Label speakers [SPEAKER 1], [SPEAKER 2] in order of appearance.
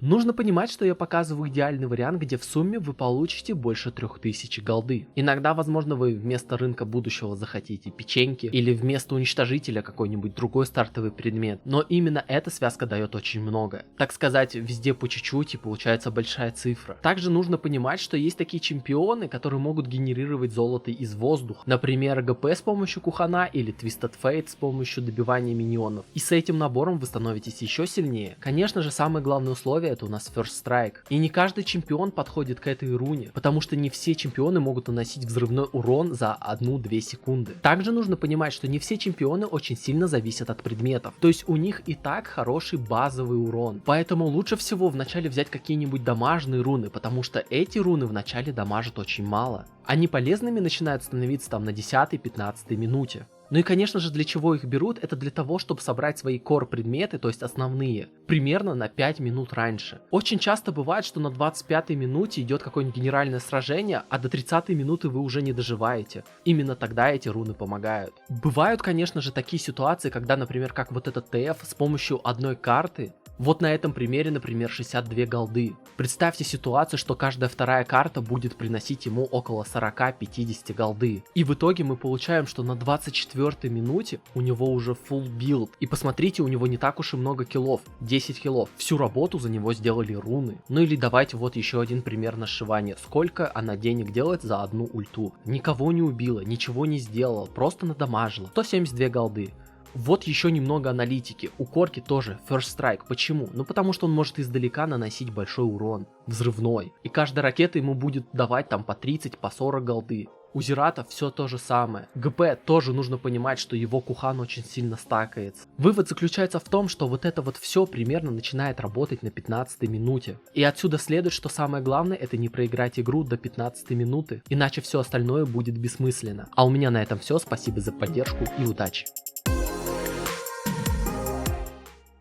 [SPEAKER 1] Нужно понимать, что я показываю идеальный вариант, где в сумме вы получите больше 3000 голды. Иногда, возможно, вы вместо рынка будущего захотите печеньки или вместо уничтожителя какой-нибудь другой стартовый предмет, но именно эта связка дает очень много. Так сказать, везде по чуть-чуть и получается большая цифра. Также нужно понимать, что есть такие чемпионы, которые могут генерировать золото из воздуха. Например, ГП с помощью Кухана или Twisted Fate с помощью добивания миньонов. И с этим набором вы становитесь еще сильнее. Конечно же, самое главное условие — это у нас First Strike. И не каждый чемпион подходит к этой руне, потому что не все чемпионы могут наносить взрывной урон за 1-2 секунды. Также нужно понимать, что не все чемпионы очень сильно зависят от предметов, то есть у них и так хороший базовый урон. Поэтому лучше всего вначале взять какие-нибудь дамажные руны, потому что эти руны вначале дамажат очень мало. Они полезными начинают становиться там на 10-15 минуте. Ну и конечно же, для чего их берут, это для того, чтобы собрать свои core предметы, то есть основные, примерно на 5 минут раньше. Очень часто бывает, что на 25-й минуте идет какое-нибудь генеральное сражение, а до 30-й минуты вы уже не доживаете. Именно тогда эти руны помогают. Бывают, конечно же, такие ситуации, когда, например, как вот этот ТФ с помощью одной карты. Вот на этом примере, например, 62 голды. Представьте ситуацию, что каждая вторая карта будет приносить ему около 40-50 голды. И в итоге мы получаем, что на 24-й минуте у него уже full билд. И посмотрите, у него не так уж и много киллов. 10 киллов. Всю работу за него сделали руны. Ну или давайте вот еще один пример на сшивание. Сколько она денег делает за одну ульту? Никого не убила, ничего не сделала, просто надамажила. 172 голды. Вот еще немного аналитики. У Корки тоже First Strike. Почему? Ну потому что он может издалека наносить большой урон. Взрывной. И каждая ракета ему будет давать там по 30, по 40 голды. У Зирата все то же самое. ГП тоже нужно понимать, что его Кухан очень сильно стакается. Вывод заключается в том, что вот это вот все примерно начинает работать на 15-й минуте. И отсюда следует, что самое главное — это не проиграть игру до 15-й минуты, иначе все остальное будет бессмысленно. А у меня на этом все. Спасибо за поддержку и удачи.